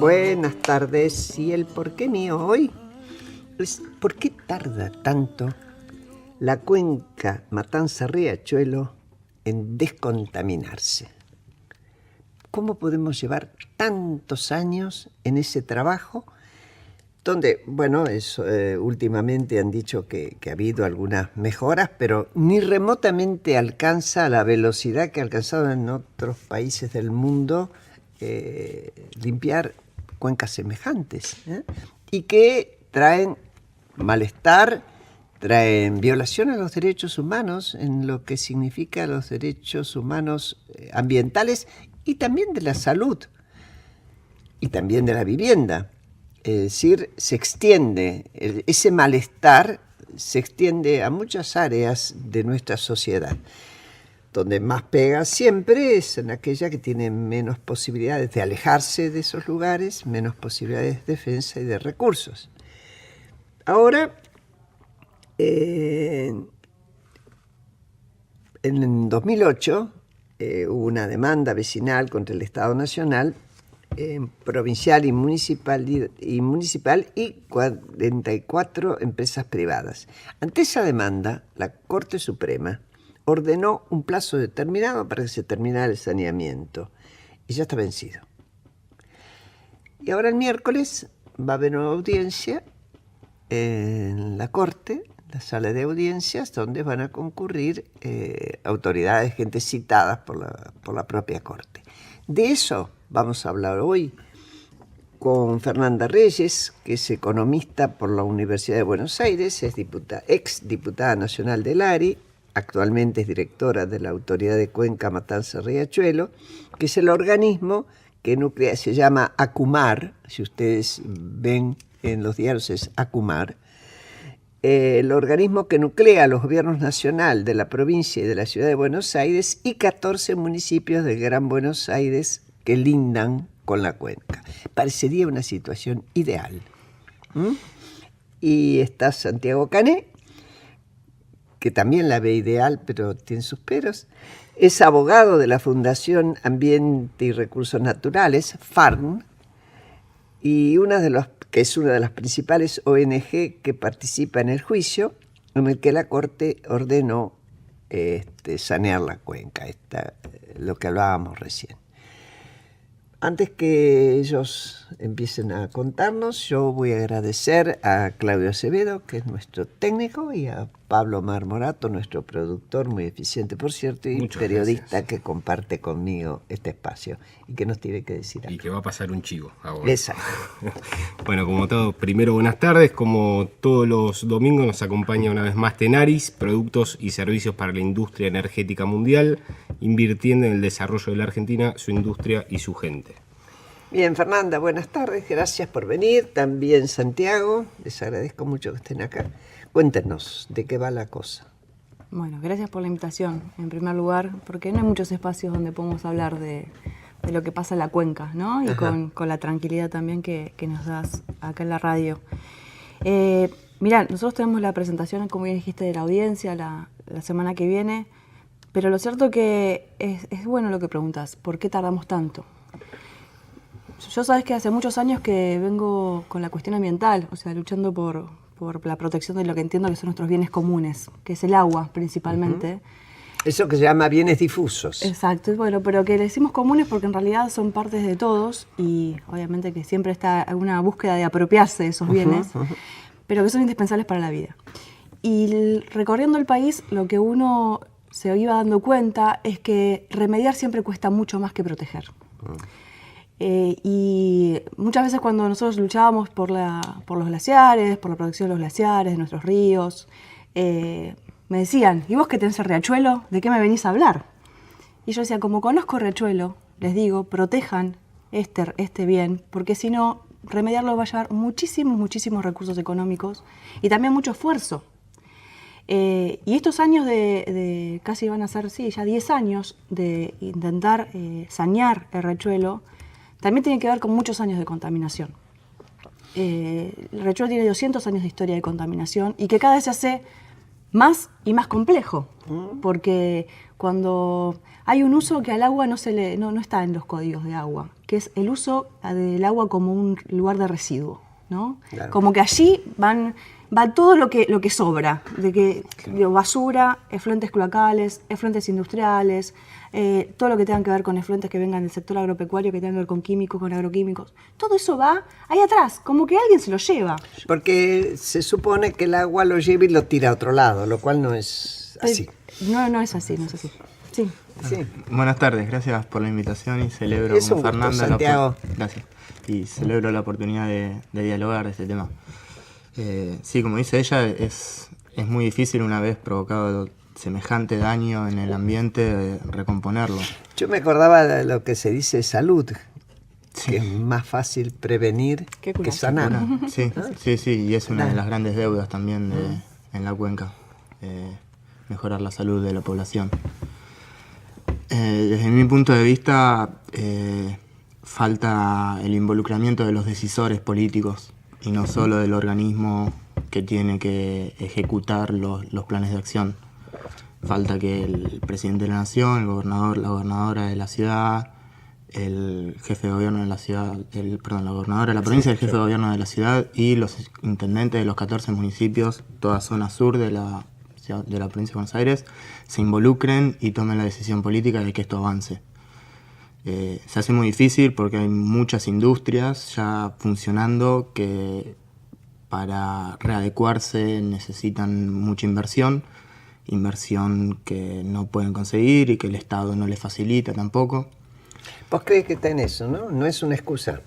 Buenas tardes. ¿Y el por qué mío hoy? Es ¿por qué tarda tanto la cuenca Matanza-Riachuelo en descontaminarse? ¿Cómo podemos llevar tantos años en ese trabajo? Donde, bueno, últimamente han dicho que ha habido algunas mejoras, pero ni remotamente alcanza la velocidad que ha alcanzado en otros países del mundo limpiar cuencas semejantes, y que traen malestar, traen violación a los derechos humanos, en lo que significa los derechos humanos ambientales y también de la salud y también de la vivienda. Es decir, se extiende, ese malestar se extiende a muchas áreas de nuestra sociedad. Donde más pega siempre es en aquella que tiene menos posibilidades de alejarse de esos lugares, menos posibilidades de defensa y de recursos. Ahora, en 2008 hubo una demanda vecinal contra el Estado Nacional, provincial y municipal y 44 empresas privadas. Ante esa demanda, la Corte Suprema ordenó un plazo determinado para que se terminara el saneamiento y ya está vencido. Y ahora el miércoles va a haber una audiencia en la Corte, la sala de audiencias, donde van a concurrir autoridades, gente citadas por la propia Corte. De eso vamos a hablar hoy con Fernanda Reyes, que es economista por la Universidad de Buenos Aires, es ex diputada nacional del ARI, actualmente es directora de la Autoridad de Cuenca Matanza-Riachuelo, que es el organismo que nuclea, se llama ACUMAR, si ustedes ven en los diarios es ACUMAR, el organismo que nuclea a los gobiernos nacional de la provincia y de la ciudad de Buenos Aires y 14 municipios del Gran Buenos Aires que lindan con la cuenca. Parecería una situación ideal. Y está Santiago Cané, que también la ve ideal, pero tiene sus peros. Es abogado de la Fundación Ambiente y Recursos Naturales, FARN, y que es una de las principales ONG que participa en el juicio en el que la Corte ordenó sanear la cuenca, lo que hablábamos recién. Antes que ellos empiecen a contarnos, yo voy a agradecer a Claudio Acevedo, que es nuestro técnico, y a Pablo Marmorato, nuestro productor, muy eficiente, por cierto, y muchas periodista gracias, que comparte conmigo este espacio y que nos tiene que decir algo. Y que va a pasar un chivo ahora. Exacto. Bueno, como todo, primero buenas tardes. Como todos los domingos nos acompaña una vez más Tenaris, productos y servicios para la industria energética mundial, invirtiendo en el desarrollo de la Argentina, su industria y su gente. Bien, Fernanda, buenas tardes, gracias por venir. También Santiago, les agradezco mucho que estén acá. Cuéntenos, ¿de qué va la cosa? Bueno, gracias por la invitación, en primer lugar, porque no hay muchos espacios donde podemos hablar de lo que pasa en la cuenca, ¿no? Y con la tranquilidad también que nos das acá en la radio. Mirá, nosotros tenemos la presentación, como bien dijiste, de la audiencia la semana que viene, pero lo cierto que es bueno lo que preguntas, ¿por qué tardamos tanto? Yo sabes que hace muchos años que vengo con la cuestión ambiental, o sea, luchando por la protección de lo que entiendo que son nuestros bienes comunes, que es el agua principalmente. Eso que se llama bienes difusos. Exacto, bueno, pero que le decimos comunes porque en realidad son partes de todos y obviamente que siempre está una búsqueda de apropiarse de esos bienes, pero que son indispensables para la vida. Y recorriendo el país, lo que uno se iba dando cuenta es que remediar siempre cuesta mucho más que proteger. Y muchas veces cuando nosotros luchábamos por los glaciares, por la protección de los glaciares, de nuestros ríos, me decían, ¿y vos que tenés el riachuelo? ¿De qué me venís a hablar? Y yo decía, como conozco riachuelo, les digo, protejan este bien, porque si no, remediarlo va a llevar muchísimos recursos económicos y también mucho esfuerzo. Y estos años casi van a ser, sí, ya 10 años de intentar sanear el riachuelo, también tiene que ver con muchos años de contaminación. El riachuelo tiene 200 años de historia de contaminación y que cada vez se hace más y más complejo, porque cuando hay un uso que al agua no está en los códigos de agua, que es el uso del agua como un lugar de residuo, ¿no? Claro. Como que allí va todo lo que sobra, de que basura, efluentes cloacales, efluentes industriales, todo lo que tenga que ver con efluentes que vengan del sector agropecuario, que tengan que ver con químicos, con agroquímicos. Todo eso va ahí atrás, como que alguien se lo lleva. Porque se supone que el agua lo lleva y lo tira a otro lado, lo cual no es así. No es así, no es así. Sí. Sí. Buenas tardes, gracias por la invitación y celebro Es con un gusto, Fernanda Santiago. gracias. Y celebro la oportunidad de dialogar de este tema. Sí, como dice ella, es muy difícil una vez provocado semejante daño en el ambiente recomponerlo. Yo me acordaba de lo que se dice salud, Sí. que es más fácil prevenir Que que curar. sanar. Sí, y es una de las grandes deudas también en la cuenca, mejorar la salud de la población. Desde mi punto de vista, falta el involucramiento de los decisores políticos y no solo del organismo que tiene que ejecutar los planes de acción. Falta que el presidente de la nación, el gobernador, la gobernadora de la ciudad, el jefe de gobierno de la ciudad, la gobernadora de la provincia, el jefe de gobierno de la ciudad y los intendentes de los 14 municipios, toda zona sur de la provincia de Buenos Aires, se involucren y tomen la decisión política de que esto avance. Se hace muy difícil porque hay muchas industrias ya funcionando que para readecuarse necesitan mucha inversión que no pueden conseguir y que el Estado no les facilita tampoco. ¿Vos crees que está en eso, no? No es una excusa.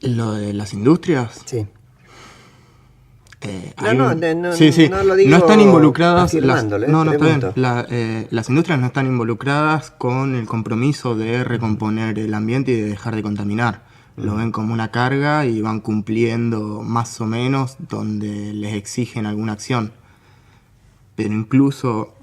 Lo de las industrias, Sí. hay No lo digo no están involucradas afirmándolo, está bien. pregunto. Las industrias no están involucradas con el compromiso de recomponer el ambiente y de dejar de contaminar. Lo ven como una carga y van cumpliendo más o menos donde les exigen alguna acción. Pero incluso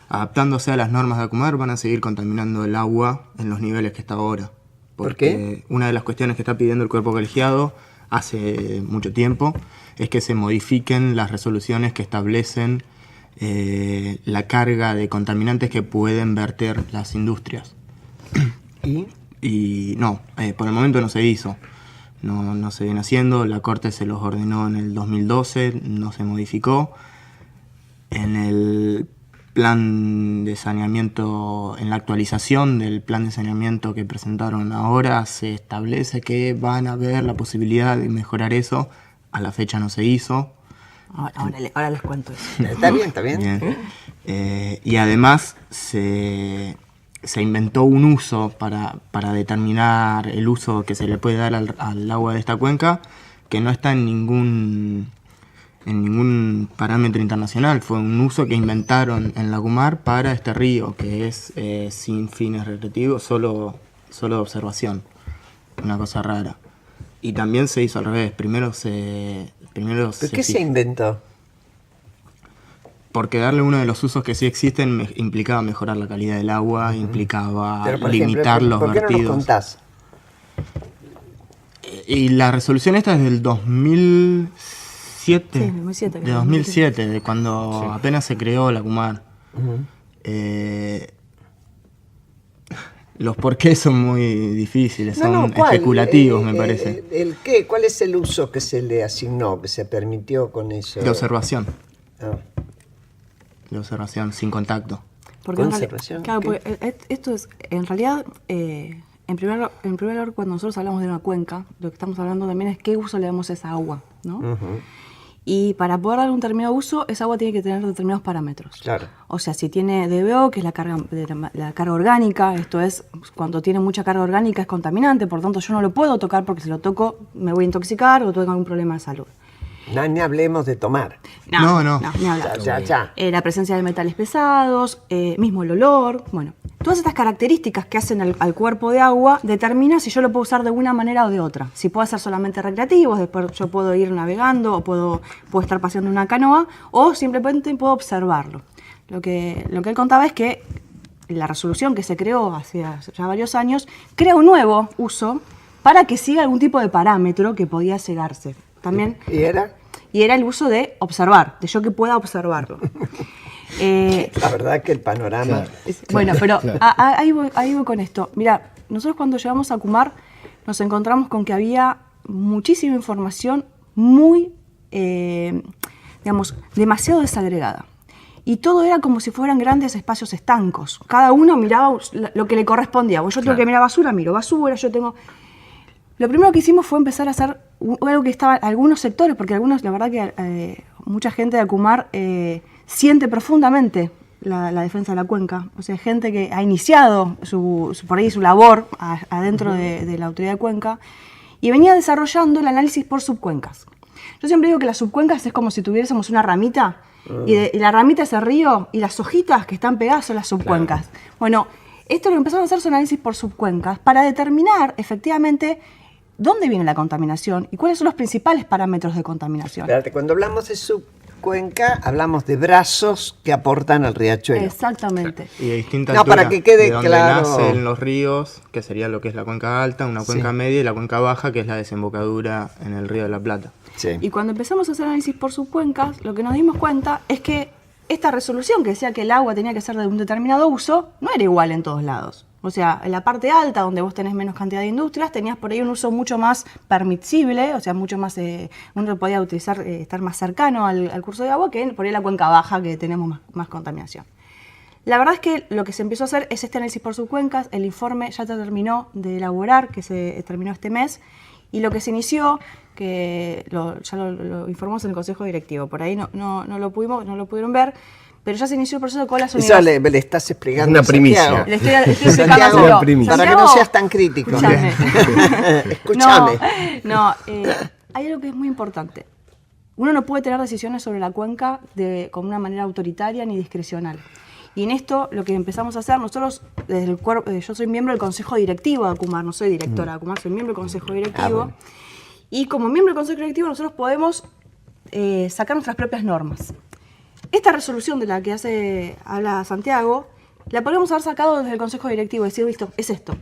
adaptándose a las normas de ACUMAR van a seguir contaminando el agua en los niveles que está ahora. ¿Por qué? Una de las cuestiones que está pidiendo el cuerpo colegiado hace mucho tiempo es que se modifiquen las resoluciones que establecen la carga de contaminantes que pueden verter las industrias. Y no, por el momento no se hizo. No se viene haciendo, la Corte se los ordenó en el 2012, no se modificó. En el plan de saneamiento, en la actualización del plan de saneamiento que presentaron ahora, se establece que van a ver la posibilidad de mejorar eso. A la fecha no se hizo. Ahora les cuento eso. Está bien. Bien. Y además se inventó un uso para determinar el uso que se le puede dar al agua de esta cuenca, que no está en ningún parámetro internacional. Fue un uso que inventaron en la ACUMAR para este río, que es sin fines recreativos, solo de observación. Una cosa rara. Y también se hizo al revés. Primero ¿Por qué se inventó? Porque darle uno de los usos que sí existen implicaba mejorar la calidad del agua, implicaba Pero, por limitar ejemplo, los ¿por qué no nos vertidos. contás? Y la resolución esta es del 2007. Sí, 2007, De 2007, de cuando apenas se creó la ACUMAR. Los porqués son muy difíciles, son ¿cuál? especulativos, me parece. ¿El qué? ¿Cuál es el uso que se le asignó, que se permitió con eso? De observación. Ah. De observación, sin contacto. Porque en Conservación, claro, ¿qué? porque esto es, en realidad, en primer lugar, cuando nosotros hablamos de una cuenca, lo que estamos hablando también es qué uso le damos a esa agua, ¿no? Ujú. Y para poder dar un determinado uso, esa agua tiene que tener determinados parámetros. Claro. O sea, si tiene DBO, que es la carga orgánica, esto es, cuando tiene mucha carga orgánica es contaminante, por tanto yo no lo puedo tocar porque si lo toco me voy a intoxicar o tengo algún problema de salud. Ni hablemos de tomar. No. ni hablar. Ya. La presencia de metales pesados, mismo el olor, bueno. Todas estas características que hacen al cuerpo de agua determina si yo lo puedo usar de una manera o de otra. Si puedo ser solamente recreativo, después yo puedo ir navegando o puedo estar paseando en una canoa o simplemente puedo observarlo. Lo que él contaba es que la resolución que se creó hace ya varios años crea un nuevo uso para que siga algún tipo de parámetro que podía llegarse. También, ¿Y era? y era el uso de observar, de yo que pueda observarlo. La verdad que el panorama... Bueno, pero ahí voy con esto. Mira, nosotros cuando llegamos a Kumar nos encontramos con que había muchísima información muy, digamos, demasiado desagregada. Y todo era como si fueran grandes espacios estancos. Cada uno miraba lo que le correspondía. Yo tengo que mirar basura, miro basura, yo tengo... Lo primero que hicimos fue empezar a hacer algo que estaba en algunos sectores, porque algunos, la verdad que mucha gente de Kumar siente profundamente la defensa de la cuenca. O sea, gente que ha iniciado por ahí su labor adentro de la autoridad de cuenca y venía desarrollando el análisis por subcuencas. Yo siempre digo que las subcuencas es como si tuviésemos una ramita y la ramita es el río y las hojitas que están pegadas son las subcuencas. Claro. Bueno, esto lo que empezamos a hacer son análisis por subcuencas para determinar efectivamente dónde viene la contaminación y cuáles son los principales parámetros de contaminación. Espérate, cuando hablamos de subcuenca, hablamos de brazos que aportan al riachuelo. Exactamente. Y de distintas alturas, para que quede de donde claro. nacen los ríos, que sería lo que es la cuenca alta, una cuenca media y la cuenca baja, que es la desembocadura en el río de la Plata. Sí. Y cuando empezamos a hacer análisis por subcuencas, lo que nos dimos cuenta es que esta resolución que decía que el agua tenía que ser de un determinado uso, no era igual en todos lados. O sea, en la parte alta, donde vos tenés menos cantidad de industrias, tenías por ahí un uso mucho más permisible, o sea, mucho más, uno podía utilizar, estar más cercano al curso de agua que por ahí la cuenca baja, que tenemos más contaminación. La verdad es que lo que se empezó a hacer es este análisis por subcuencas. El informe ya se terminó de elaborar, que se terminó este mes, y lo que se inició, que ya lo informamos en el Consejo Directivo, por ahí no lo pudieron ver, pero ya se inició el proceso con las universidades. Eso le estás explicando una primicia. Le estoy explicando Santiago, Santiago, para que no seas tan crítico. Escúchame. Hay algo que es muy importante. Uno no puede tener decisiones sobre la cuenca con una manera autoritaria ni discrecional. Y en esto lo que empezamos a hacer, nosotros, desde el cuerpo, yo soy miembro del Consejo Directivo de Kumar, no soy directora de Kumar, soy miembro del Consejo Directivo. Bueno. Y como miembro del Consejo Directivo nosotros podemos sacar nuestras propias normas. Esta resolución de la que habla Santiago, la podríamos haber sacado desde el Consejo Directivo, decir, listo, es esto.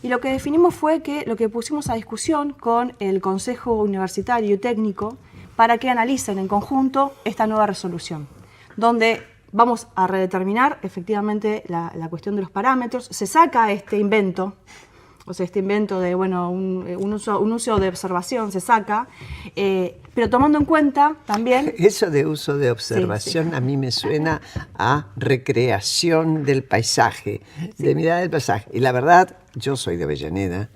Y lo que definimos fue que lo que pusimos a discusión con el Consejo Universitario y Técnico para que analicen en conjunto esta nueva resolución, donde vamos a redeterminar efectivamente la cuestión de los parámetros, se saca este invento, o sea, este invento de, bueno, un uso de observación se saca, pero tomando en cuenta también... Eso de uso de observación a mí me suena a recreación del paisaje, de mirada del paisaje. Y la verdad, yo soy de Avellaneda,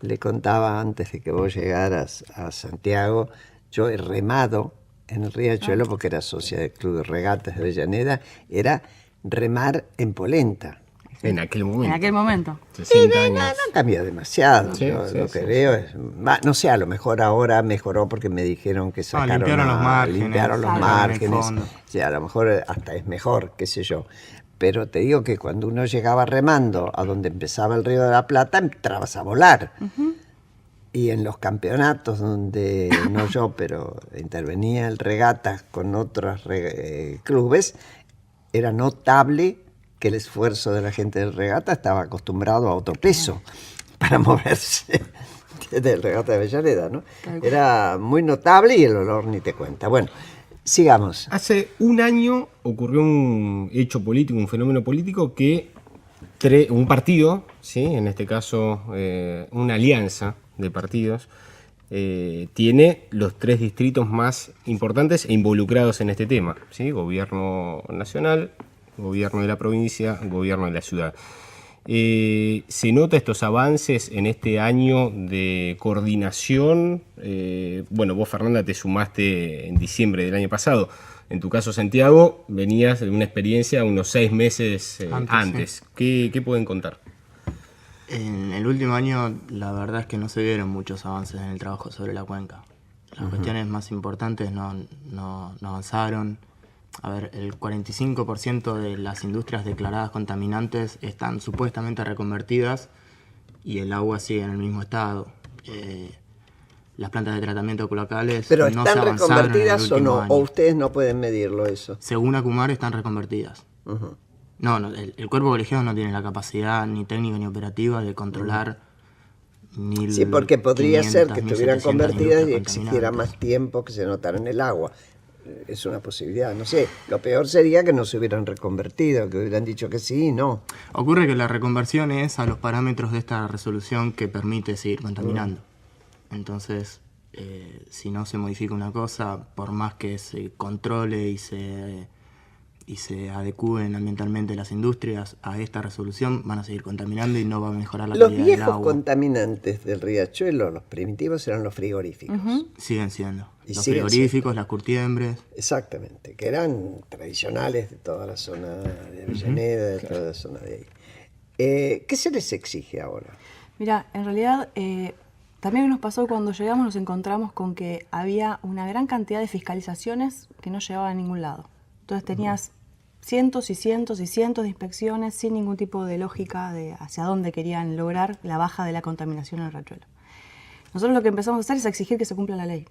le contaba antes de que vos llegaras a Santiago, yo he remado en el riachuelo porque era socia del Club de Regatas de Avellaneda, era remar en polenta. En aquel momento. En aquel momento. 60 años. No cambió demasiado. Sí, Yo, sí, lo que sí, veo es... No sé, a lo mejor ahora mejoró porque me dijeron que sacaron... limpiaron los márgenes. Limpiaron los márgenes. Sí, a lo mejor hasta es mejor, qué sé yo. Pero te digo que cuando uno llegaba remando a donde empezaba el Río de la Plata, entrabas a volar. Y en los campeonatos donde, no yo, pero intervenía el Regatas con otros clubes, era notable que el esfuerzo de la gente del Regata estaba acostumbrado a otro peso para moverse del Regata de Avellaneda, ¿no? Era muy notable y el olor ni te cuenta. Bueno, sigamos. Hace un año ocurrió un hecho político, un fenómeno político que un partido, ¿sí? En este caso una alianza de partidos, tiene los 3 distritos más importantes e involucrados en este tema, ¿sí? Gobierno nacional, gobierno de la provincia, gobierno de la ciudad. ¿Se nota estos avances en este año de coordinación? Bueno, vos, Fernanda, te sumaste en diciembre del año pasado. En tu caso, Santiago, venías de una experiencia unos 6 meses antes. Sí. ¿Qué pueden contar? En el último año, la verdad es que no se vieron muchos avances en el trabajo sobre la cuenca. Las cuestiones más importantes no avanzaron. A ver, el 45% de las industrias declaradas contaminantes están supuestamente reconvertidas y el agua sigue en el mismo estado. Las plantas de tratamiento cloacales ¿Pero no están se avanzaron reconvertidas en el o último no? año. ¿O ustedes no pueden medirlo eso? Según Acumar están reconvertidas. No, el cuerpo colegiado no tiene la capacidad ni técnica ni operativa de controlar 1.500, Sí, porque podría ser que estuvieran 1.700 convertidas y industrias exigiera contaminantes. más tiempo que se notara en el agua. es una posibilidad. No sé, lo peor sería que no se hubieran reconvertido, que hubieran dicho que sí y no. Ocurre que la reconversión es a los parámetros de esta resolución que permite seguir contaminando. Entonces, si no se modifica una cosa, por más que se controle y se adecúen ambientalmente las industrias a esta resolución, van a seguir contaminando y no va a mejorar la Los calidad del viejos agua. contaminantes del riachuelo, los primitivos, eran los frigoríficos. Siguen siendo. Y Los siguen frigoríficos, las curtiembres. Exactamente, que eran tradicionales de toda la zona de Avellaneda, de toda la zona de ahí. ¿Qué se les exige ahora? Mira, en realidad también nos pasó cuando llegamos, nos encontramos con que había una gran cantidad de fiscalizaciones que no llevaban a ningún lado. Entonces tenías cientos y cientos y cientos de inspecciones sin ningún tipo de lógica de hacia dónde querían lograr la baja de la contaminación en el riachuelo. Nosotros lo que empezamos a hacer es exigir que se cumpla la ley.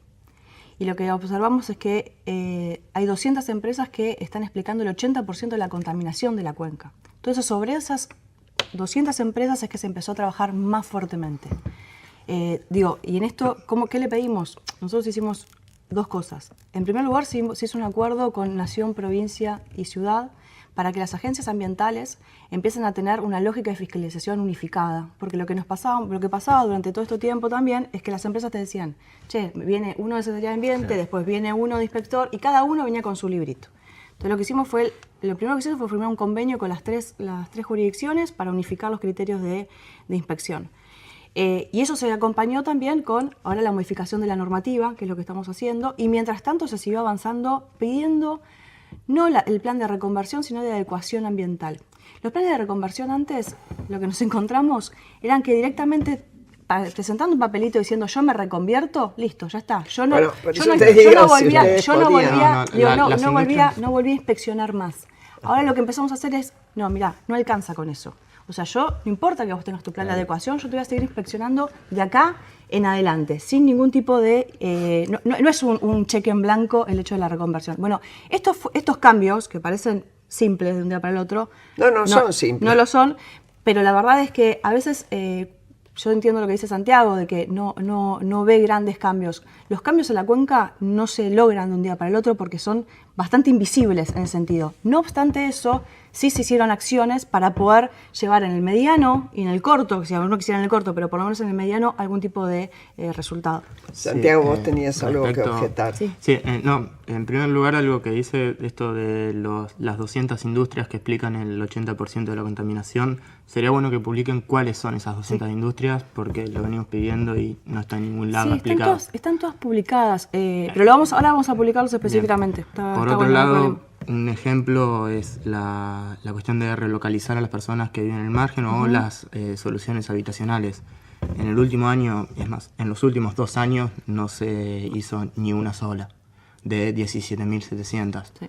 Y lo que observamos es que hay 200 empresas que están explicando el 80% de la contaminación de la cuenca. Entonces, sobre esas 200 empresas es que se empezó a trabajar más fuertemente. Y en esto, ¿qué le pedimos? Nosotros hicimos dos cosas. En primer lugar, se hizo un acuerdo con nación, provincia y ciudad para que las agencias ambientales empiecen a tener una lógica de fiscalización unificada. Porque lo que pasaba durante todo este tiempo también es que las empresas te decían, che, viene uno de Secretaría de Ambiente, después viene uno de inspector, y cada uno venía con su librito. Entonces lo primero que hicimos fue firmar un convenio con las tres jurisdicciones para unificar los criterios de inspección. Y eso se acompañó también con ahora la modificación de la normativa, que es lo que estamos haciendo, y mientras tanto se siguió avanzando pidiendo no el plan de reconversión, sino de adecuación ambiental. Los planes de reconversión antes, lo que nos encontramos, eran que directamente presentando un papelito diciendo yo me reconvierto, listo, ya está. Yo no volvía a inspeccionar más. Ahora lo que empezamos a hacer es, no, mirá, no alcanza con eso. O sea, no importa que vos tengas tu plan de adecuación, yo te voy a seguir inspeccionando de acá en adelante, sin ningún tipo de... no es un cheque en blanco el hecho de la reconversión. Bueno, estos cambios, que parecen simples de un día para el otro... No son simples. No lo son, pero la verdad es que a veces... yo entiendo lo que dice Santiago, de que no ve grandes cambios. Los cambios en la cuenca no se logran de un día para el otro porque son bastante invisibles en ese sentido. No obstante eso, sí se hicieron acciones para poder llevar en el mediano y en el corto, si no quisiera en el corto, pero por lo menos en el mediano, algún tipo de resultado. Santiago, vos tenías algo que objetar. Sí. En primer lugar, algo que dice esto de las 200 industrias que explican el 80% de la contaminación, sería bueno que publiquen cuáles son esas 200 industrias, porque lo venimos pidiendo y no está en ningún lado explicado. Están todas publicadas, pero ahora vamos a publicarlos específicamente. Por otro lado, un ejemplo es la cuestión de relocalizar a las personas que viven en el margen o las soluciones habitacionales. En el último año, es más, en los últimos 2 años no se hizo ni una sola, de 17.700. Sí.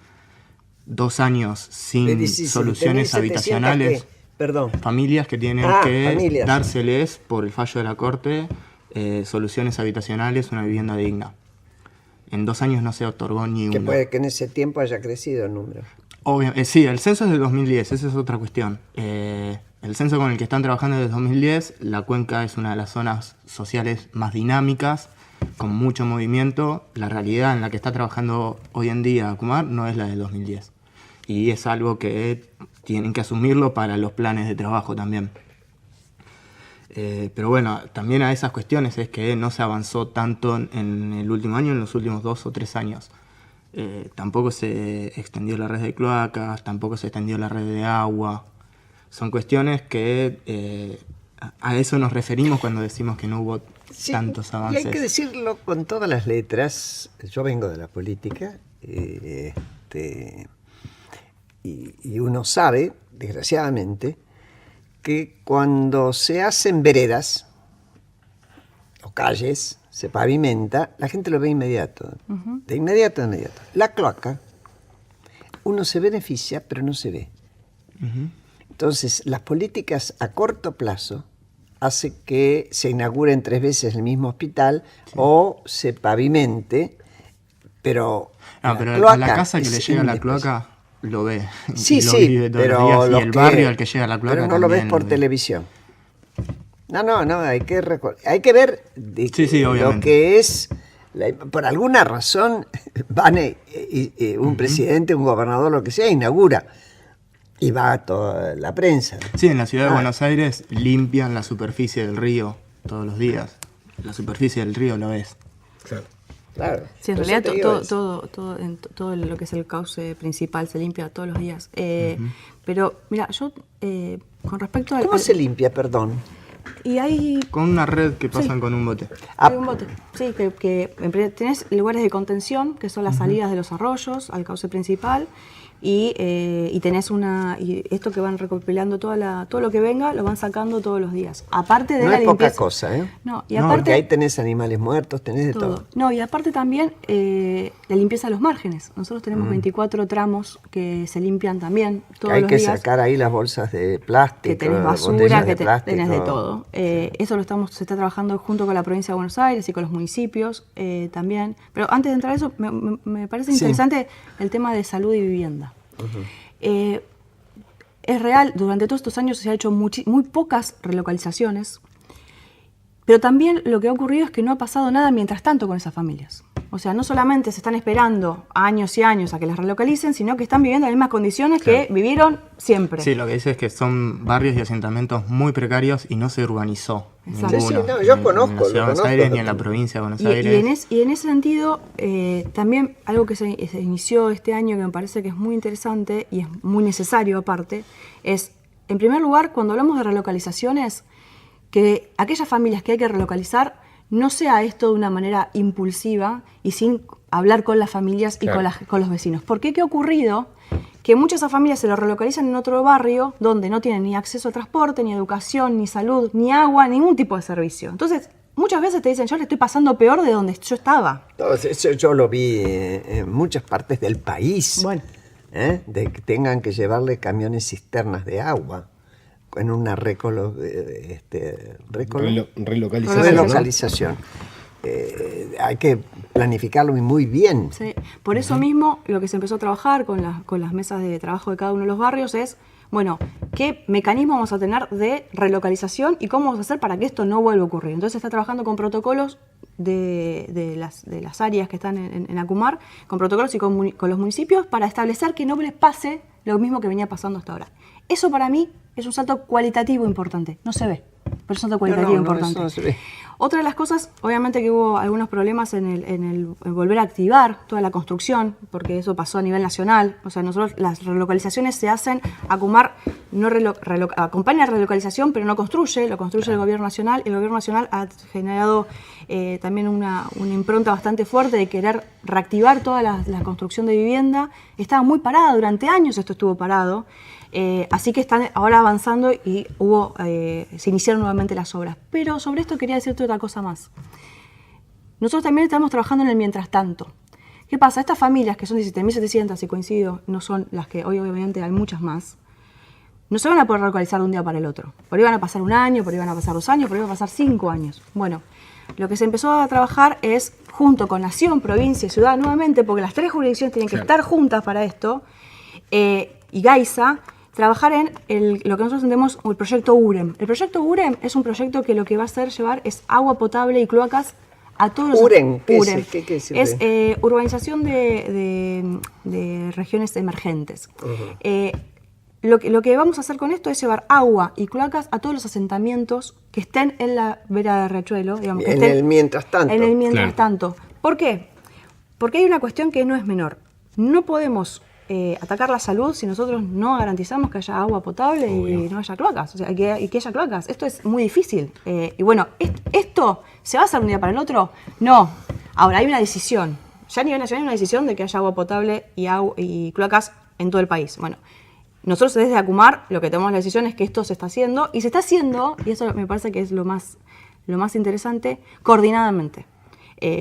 2 años sin soluciones habitacionales. Perdón. Familias que tienen que dárseles por el fallo de la Corte soluciones habitacionales, una vivienda digna. En 2 años no se otorgó ni una. Que puede que en ese tiempo haya crecido el número. Sí, el censo es de 2010, esa es otra cuestión. El censo con el que están trabajando es de 2010, la cuenca es una de las zonas sociales más dinámicas, con mucho movimiento. La realidad en la que está trabajando hoy en día Acumar no es la del 2010. Y es algo que tienen que asumirlo para los planes de trabajo también. Pero bueno, también a esas cuestiones es que no se avanzó tanto en el último año, en los últimos 2 o 3 años. Tampoco se extendió la red de cloacas, tampoco se extendió la red de agua. Son cuestiones que a eso nos referimos cuando decimos que no hubo tantos avances. Y hay que decirlo con todas las letras. Yo vengo de la política y uno sabe, desgraciadamente, que cuando se hacen veredas o calles, se pavimenta, la gente lo ve inmediato. De inmediato. La cloaca, uno se beneficia, pero no se ve. Entonces, las políticas a corto plazo hacen que se inauguren 3 veces el mismo hospital o se pavimente, pero a la casa que le llega la cloaca lo ve. Sí, pero y el barrio al que llega la cloaca pero no lo ves por televisión. No, hay que ver lo que es Por alguna razón van un presidente, un gobernador, lo que sea, inaugura y va a toda la prensa. Sí, en la ciudad de Buenos Aires limpian la superficie del río todos los días. La superficie del río lo ves. Claro. Claro. Sí, en Por realidad eso te digo eso. todo lo que es el cauce principal se limpia todos los días. Pero, mira, yo con respecto al... ¿Cómo se limpia, perdón? Y hay... Con una red que pasan con un bote. Hay un bote, sí, que tenés lugares de contención, que son las salidas de los arroyos al cauce principal, y tenés y esto que van recopilando todo lo que venga, lo van sacando todos los días. Aparte de No la es poca limpieza. cosa, ¿eh? No, y No, aparte, porque ahí tenés animales muertos, tenés de todo. No, y aparte también la limpieza de los márgenes. Nosotros tenemos 24 tramos que se limpian también todos Hay los que días. sacar ahí las bolsas de plástico, Que tenés basura, botellas que de plástico. tenés de todo. Eso se está trabajando junto con la provincia de Buenos Aires y con los municipios también. Pero antes de entrar a eso, me parece interesante el tema de salud y vivienda. Es real, durante todos estos años se han hecho muy pocas relocalizaciones, pero también lo que ha ocurrido es que no ha pasado nada mientras tanto con esas familias. O sea, no solamente se están esperando años y años a que las relocalicen, sino que están viviendo en las mismas condiciones que vivieron siempre. Sí, lo que dice es que son barrios y asentamientos muy precarios y no se urbanizó Exacto. ninguno. Sí, no, yo en conozco, la ciudad de lo Buenos conozco. Aires ni en la provincia de Buenos Aires. Y en ese sentido, también algo que se inició este año que me parece que es muy interesante y es muy necesario aparte, es, en primer lugar, cuando hablamos de relocalizaciones, que aquellas familias que hay que relocalizar no sea esto de una manera impulsiva y sin hablar con las familias y con los vecinos. Porque ¿qué ha ocurrido? Que muchas de esas familias se lo relocalizan en otro barrio donde no tienen ni acceso a transporte, ni educación, ni salud, ni agua, ningún tipo de servicio. Entonces, muchas veces te dicen, yo le estoy pasando peor de donde yo estaba. Eso yo lo vi en muchas partes del país. Bueno. De que tengan que llevarle camiones cisternas de agua en una relocalización. Hay que planificarlo muy bien. Sí. Por eso mismo, lo que se empezó a trabajar con las mesas de trabajo de cada uno de los barrios es, bueno, ¿qué mecanismo vamos a tener de relocalización y cómo vamos a hacer para que esto no vuelva a ocurrir? Entonces se está trabajando con protocolos de las áreas que están en Acumar, con protocolos y con los municipios para establecer que no les pase lo mismo que venía pasando hasta ahora. Eso para mí es un salto cualitativo importante. No se ve, pero es un salto cualitativo importante. Eso no se ve. Otra de las cosas, obviamente que hubo algunos problemas en volver a activar toda la construcción, porque eso pasó a nivel nacional. O sea, nosotros las relocalizaciones se hacen, Acumar acompaña la relocalización, pero no construye, lo construye el gobierno nacional. El gobierno nacional ha generado también una impronta bastante fuerte de querer reactivar toda la construcción de vivienda. Estaba muy parada, durante años esto estuvo parado. Así que están ahora avanzando y se iniciaron nuevamente las obras. Pero sobre esto quería decirte otra cosa más. Nosotros también estamos trabajando en el mientras tanto. ¿Qué pasa? Estas familias, que son 17.700, y coincido, no son las que hoy obviamente hay muchas más, no se van a poder relocalizar de un día para el otro. Por ahí van a pasar un año, por ahí van a pasar 2 años, por ahí van a pasar 5 años. Bueno, lo que se empezó a trabajar es, junto con Nación, provincia y ciudad, nuevamente, porque las 3 jurisdicciones tienen que estar juntas para esto, y GAISA, trabajar en lo que nosotros entendemos como el proyecto UREM. El proyecto UREM es un proyecto que lo que va a hacer llevar es agua potable y cloacas a todos los... UREM, ¿qué UREM. es Es UREM? urbanización de regiones emergentes. Lo que vamos a hacer con esto es llevar agua y cloacas a todos los asentamientos que estén en la vera de Riachuelo. Digamos, que En estén el mientras tanto. En el mientras Claro. tanto. ¿Por qué? Porque hay una cuestión que no es menor. No podemos atacar la salud si nosotros no garantizamos que haya agua potable y no haya cloacas. O sea, que haya cloacas. Esto es muy difícil. Y bueno, ¿esto se va a hacer un día para el otro? No. Ahora, hay una decisión. Ya a nivel nacional hay una decisión de que haya agua potable y cloacas en todo el país. Bueno, nosotros desde Acumar lo que tomamos la decisión es que esto se está haciendo, y se está haciendo, y eso me parece que es lo más interesante, coordinadamente,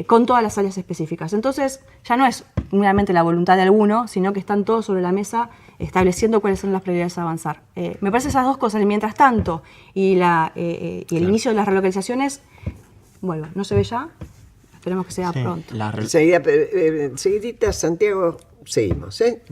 con todas las áreas específicas. Entonces, ya no es meramente la voluntad de alguno, sino que están todos sobre la mesa estableciendo cuáles son las prioridades a avanzar. Me parece esas dos cosas, el mientras tanto y el inicio de las relocalizaciones, bueno, no se ve ya, esperemos que sea pronto. Seguidita, Santiago, seguimos, ¿eh?